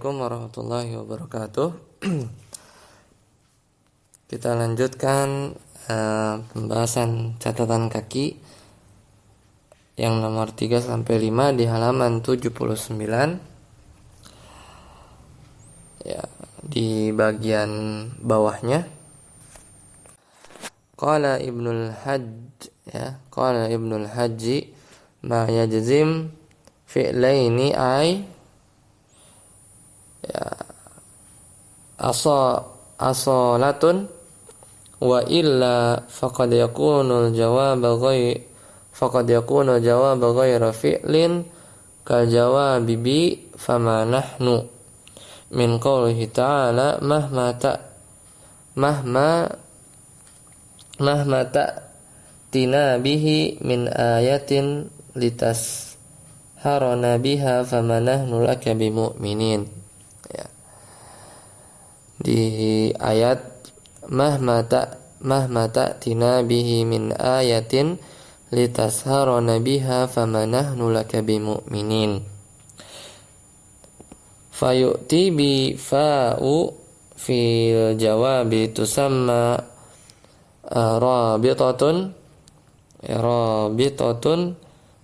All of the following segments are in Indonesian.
Assalamualaikum warahmatullahi wabarakatuh. Kita lanjutkan pembahasan catatan kaki yang nomor 3 sampai 5 di halaman 79. Ya, di bagian bawahnya qala Ibnul Hajj, ya, qala Ibnul Hajji ma yajzim fi'laini ay ya asalatun wa illa faqad yakunu jawab ghayra fi'lin kal jawabi bi fama nahnu min qawlihi ta'ala mahma ta'tina bihi min ayatin litas harana biha fama nahnu laka bimu'minin. Di ayat mahma ta'tina bihi min ayatin litasharana biha fama nahnu laka bimu'minin. Fayu'ti bi fa'u fil jawabi tusamma rabitatun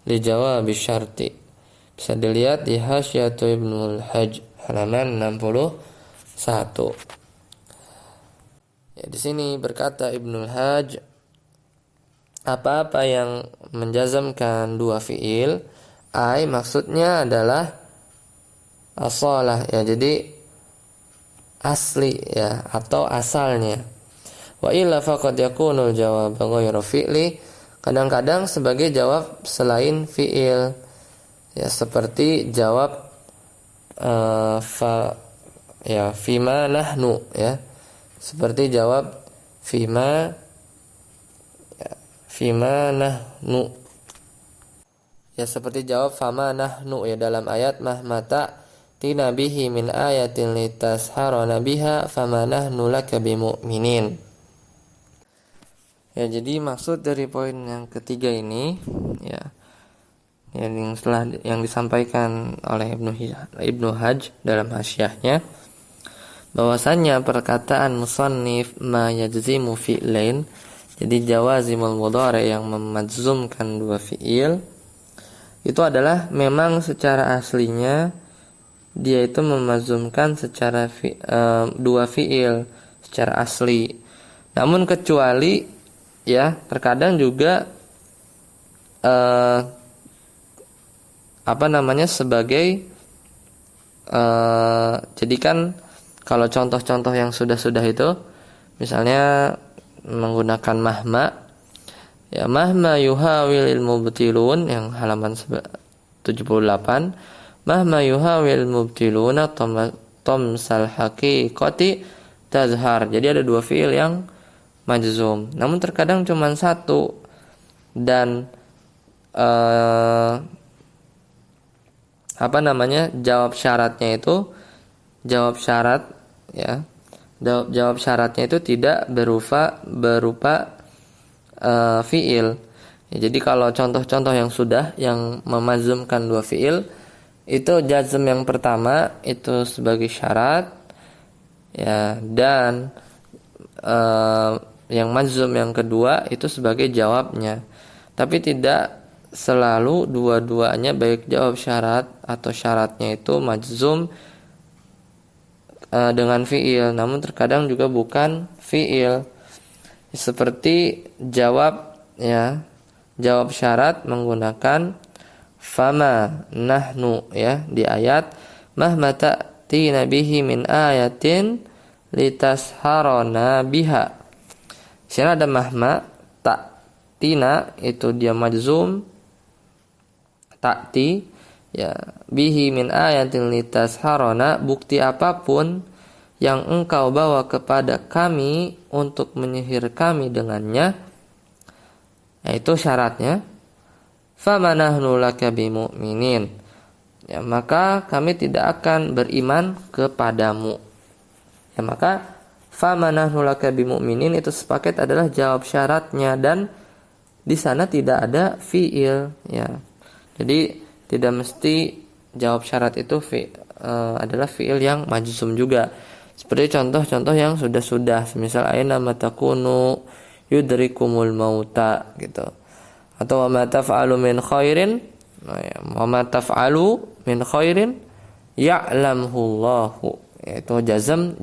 li jawabi syarti. Bisa dilihat di Hasyatu Ibnul Hajj halaman 61. Ya, di sini berkata Ibnul Hajj, apa-apa yang menjazamkan dua fiil, maksudnya adalah asalah, ya, jadi asli, ya, atau asalnya. Wa illa faqad yakunu jawab ghayra fi'li, kadang-kadang sebagai jawab selain fiil, ya, seperti jawab fima nahnu, ya, seperti jawab fima nahnu, ya, seperti jawab fama nahnu, ya, dalam ayat mahmata tina bihi min ayatin litasharana biha fama nahnu laka bimu'minin. Ya, jadi maksud dari poin yang ketiga ini, ya, yang disampaikan oleh Ibnu Hajj dalam hasyahnya, bahwasannya perkataan musannif ma yajzimu fi'lain, jadi jawazimul mudhari yang memajzumkan dua fi'il, itu adalah memang secara aslinya dia itu memajzumkan secara dua fi'il secara asli. Namun kecuali, ya, terkadang juga sebagai jadi kan kalau contoh-contoh yang sudah itu, misalnya menggunakan mahma, ya, mahma yuhawilil mubtilun yang halaman 78, mahma yuhawil mubtiluna tamsal haqiqati tazhar. Jadi ada dua fiil yang majzum, namun terkadang cuma satu, dan jawab syaratnya itu tidak berupa fiil. Ya, jadi kalau contoh-contoh yang memazmumkan dua fiil, itu jazm yang pertama itu sebagai syarat, ya, dan yang majzum yang kedua itu sebagai jawabnya. Tapi tidak selalu dua-duanya, baik jawab syarat atau syaratnya itu majzum dengan fiil, namun terkadang juga bukan fiil, seperti jawab syarat menggunakan fama nahnu, ya, di ayat mahma ta'tina bihi min ayatin litasharana biha. Sini ada mahma ta'tina, itu dia majzum, ta'ti, ya, bihi min ayatin litasharana, bukti apapun yang engkau bawa kepada kami untuk menyihir kami dengannya, yaitu syaratnya fama nahnu laka bimu'minin, ya, maka kami tidak akan beriman kepadamu. Ya, maka fama nahnu laka bimu'minin itu sepaket adalah jawab syaratnya, dan di sana tidak ada fiil, ya. Jadi tidak mesti jawab syarat itu adalah fiil yang majzum juga. Seperti contoh-contoh yang sudah-sudah, misal aina matakunu yudrikumul mauta gitu. Atau wa ma taf'alu min khairin, wa ma taf'alu min khairin ya'lamhu Allahu. Itu jazm.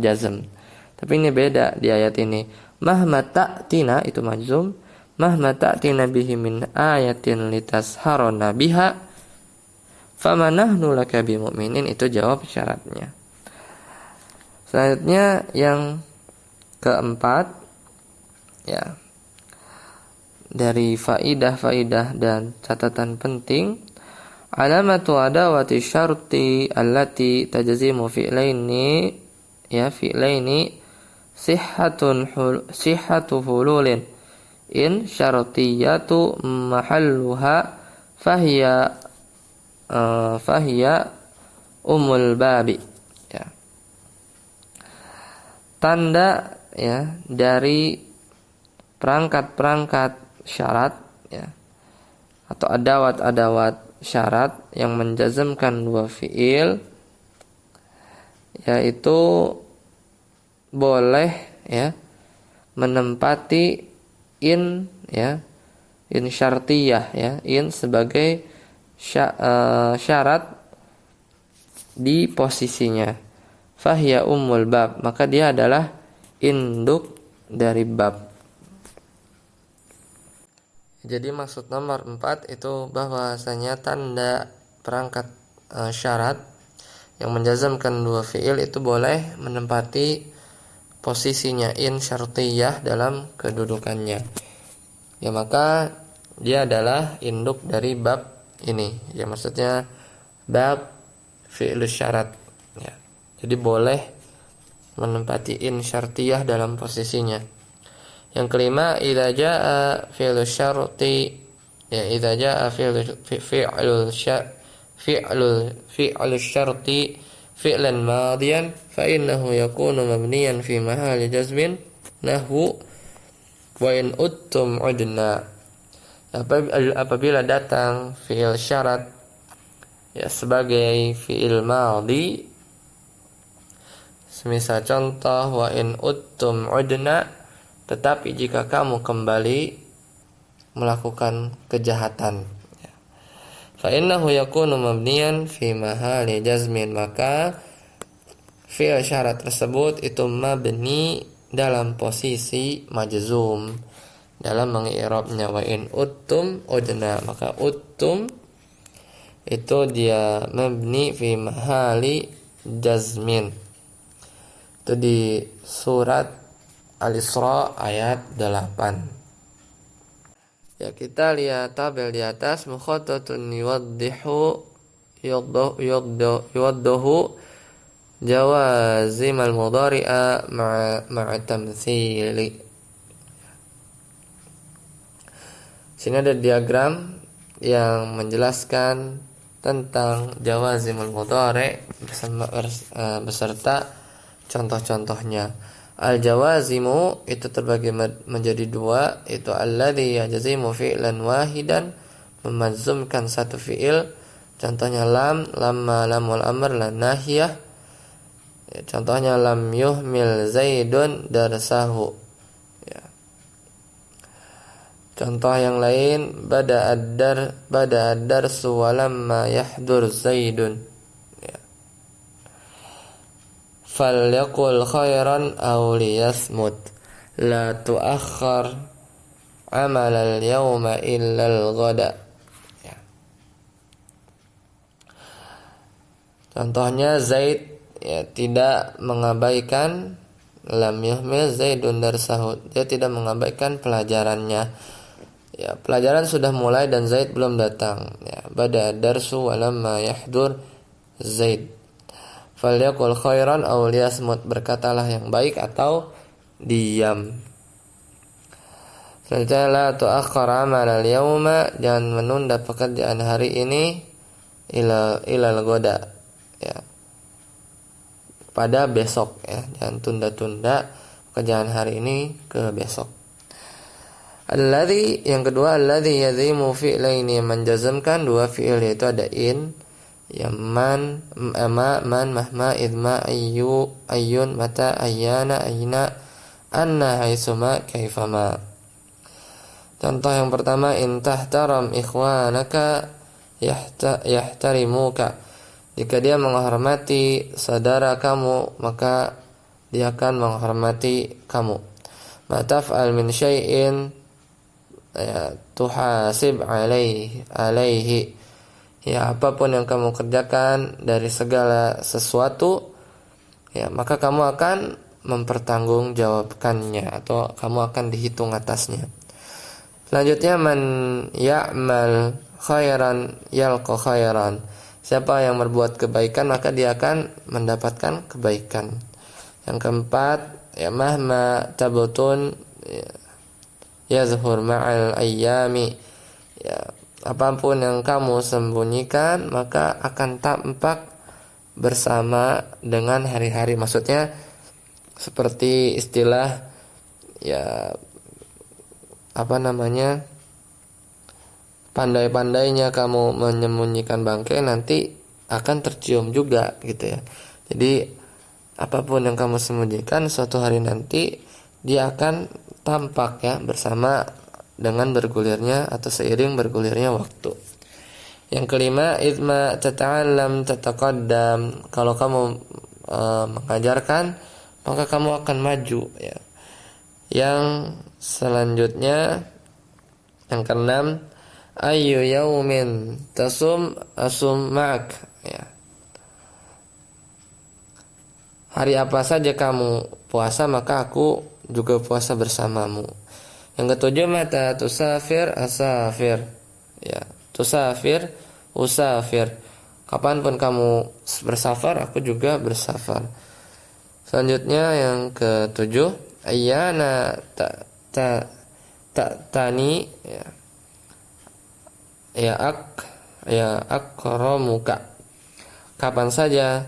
Tapi ini beda di ayat ini. Mahma ta'tina itu majzum, mahma ta'tina bihi min ayatin litasharona biha famanahnu laka bimu'minin, itu jawab syaratnya. Selanjutnya yang keempat, ya, dari faidah dan catatan penting, alamatu adawati syarti allati tajzimu fi'laini, ya, fi'laini sihhatu hululin in syartiyatu mahalluha fahiya umul babi, ya. Tanda, ya, dari perangkat syarat, ya, atau adawat syarat yang menjazmkan dua fiil, yaitu boleh, ya, menempati in, ya, in syartiyah, ya, in sebagai syarat di posisinya. Fahiya ummul bab, maka dia adalah induk dari bab. Jadi maksud nomor 4 itu bahwasanya tanda perangkat syarat yang menjazmkan dua fiil itu boleh menempati posisinya in syartiyah dalam kedudukannya. Ya, maka dia adalah induk dari bab ini. Ya, maksudnya bab fi'il syarat, ya. Jadi boleh menempati in syartiyah dalam posisinya. Yang kelima, idza jaa fi'il syarti, ya, idza jaa fi'il syarti fi'lan madiyan fa innahu yakunu mabniyan fi mahali jazmin nahwu wa in uttum udna. Apabila datang fi'il syarat, ya, sebagai fi'il madhi, semisal contoh wa in uttum udna, tetapi jika kamu kembali melakukan kejahatan, ya, fa innahu yakunu mabniyan fi mahali jazmin, maka fi'il syarat tersebut itu mabni dalam posisi majzum dalam mengi'rabnya. Wa in uttum udna, maka uttum itu dia mabni fi mahali jazmin. Itu di surat Al-Isra ayat 8. Ya, kita lihat tabel di atas. Mukhatatun yuwaddahu jawazim al-mudhari'a ma'a tamthili. Sini ada diagram yang menjelaskan tentang jawazim al-mudhari' beserta contoh-contohnya. Al-jawazimu itu terbagi menjadi dua, itu alladhi yajzimu fi'lan wahidan, memazumkan satu fi'il. Contohnya lamma, lamul amr, lan nahiyah. Ya, contohnya lam yuhmil zaidun darsahu. Ya. Contoh yang lain, bada'ad darsu wa lamma yahdur zaidun. Falyaqul khairan aw liyasmut la tuakhkhar amal al-yawma illa al-ghada. Ya. Contohnya Zaid, ya, tidak mengabaikan, lam yuhmil Zaidun darsahu, dia tidak mengabaikan pelajarannya. Ya, pelajaran sudah mulai dan Zaid belum datang. Ya, bada darsu wa lamma yahdur Zaid. Falyaqul khairan aw liyasmut, berkatalah yang baik atau diam. Selanjutnya la tuakhkhar amal al-yawma, jangan menunda pekerjaan hari ini ilal goda, ya, pada besok, ya, jangan tunda-tunda pekerjaan hari ini ke besok. Alladhi, yang kedua, alladhi yazimu fi'laini, menjazmkan dua fi'il, yaitu ada in ya man, ma, man, mahma, idma, ayyu, ayyun, mata, ayyana, aina, anna, haitsuma, kaifama. Contoh yang pertama, in tahtaram ikhwanaka yahtarimuka. Jika dia menghormati saudara kamu, maka dia akan menghormati kamu. Ma taf'al min syai'in ya, tuhasib alaihi. Ya, apapun yang kamu kerjakan dari segala sesuatu, ya, maka kamu akan mempertanggungjawabkannya atau kamu akan dihitung atasnya. Selanjutnya, man ya'mal khairan yalqa khairan. Siapa yang berbuat kebaikan maka dia akan mendapatkan kebaikan. Yang keempat, ya, mahma tabutun yazhur ma'al ayyami. Ya, apapun yang kamu sembunyikan maka akan tampak bersama dengan hari-hari. Maksudnya seperti istilah, ya, pandai-pandainya kamu menyembunyikan bangkai nanti akan tercium juga gitu ya. Jadi apapun yang kamu sembunyikan suatu hari nanti dia akan tampak ya bersama dengan bergulirnya atau seiring bergulirnya waktu. Yang kelima, idma tata'allam tataqaddam. Kalau kamu mengajarkan maka kamu akan maju ya. Yang selanjutnya, yang keenam, ayyu yaumin tasum asum ma'ak ya. Hari apa saja kamu puasa maka aku juga puasa bersamamu. Yang ketujuh, mata tusafir asafir ya, tusafir usafir. Kapanpun kamu bersafar aku juga bersafar. Selanjutnya yang ketujuh, ayyana tani ya, ya akramuka. Kapan saja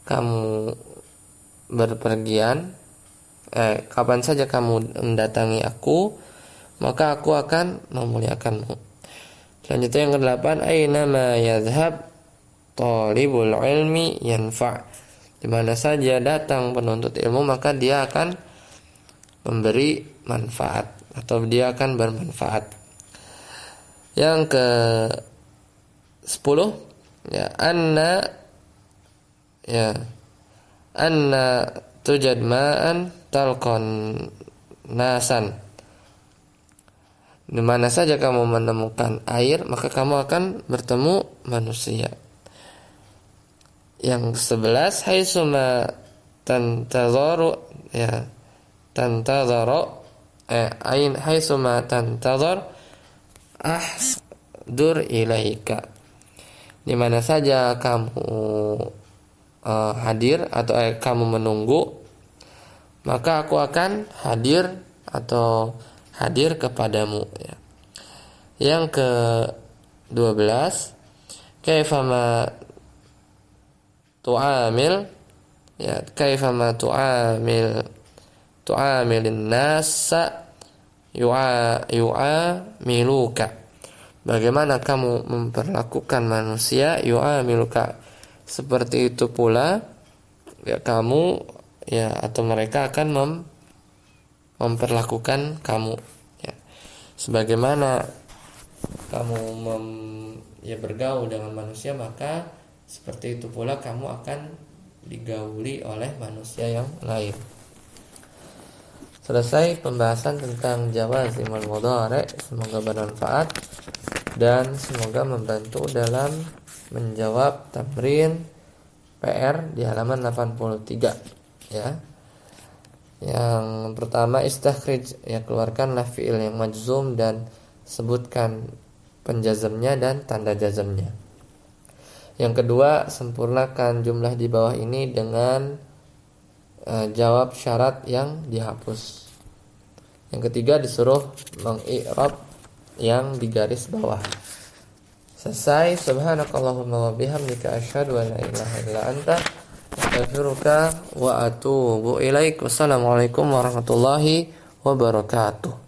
kamu berpergian, kapan saja kamu mendatangi aku, maka aku akan memuliakanmu. Selanjutnya yang kedelapan, aina ma yadhhab talibul ilmi yanfa'. Di mana saja datang penuntut ilmu maka dia akan memberi manfaat atau dia akan bermanfaat. Yang ke 10, ya, anna tujad ma'an talqon nasan. Di mana saja kamu menemukan air maka kamu akan bertemu manusia. Yang 11, haitsuma tantazaru ya, tantazaru ain haitsuma tantazar ahdur ilaika. Di mana saja kamu hadir atau kamu menunggu maka aku akan hadir atau hadir kepadamu ya. Yang ke 12, kaifama tu'amil ya, kaifama tu'amilin nasa yu'amiluka. Bagaimana kamu memperlakukan manusia, yu'amiluka, seperti itu pula ya kamu ya atau mereka akan memperlakukan kamu ya. Sebagaimana kamu bergaul dengan manusia maka seperti itu pula kamu akan digauli oleh manusia yang lain. Selesai pembahasan tentang jawazimul mudhari'. Semoga bermanfaat dan semoga membantu dalam menjawab tamrin PR di halaman 83 ya. Yang pertama, istakhrij ya, keluarkanlah fi'il yang majzum dan sebutkan penjazmnya dan tanda jazmnya. Yang kedua, sempurnakan jumlah di bawah ini dengan jawab syarat yang dihapus. Yang ketiga, disuruh mengi'rab yang di garis bawah. Selesai. Subhanakallahumma wa bihamdika asyhadu an la ilaha illa anta astaghfiruka wa atubu ilaik. Wassalamualaikum warahmatullahi wabarakatuh.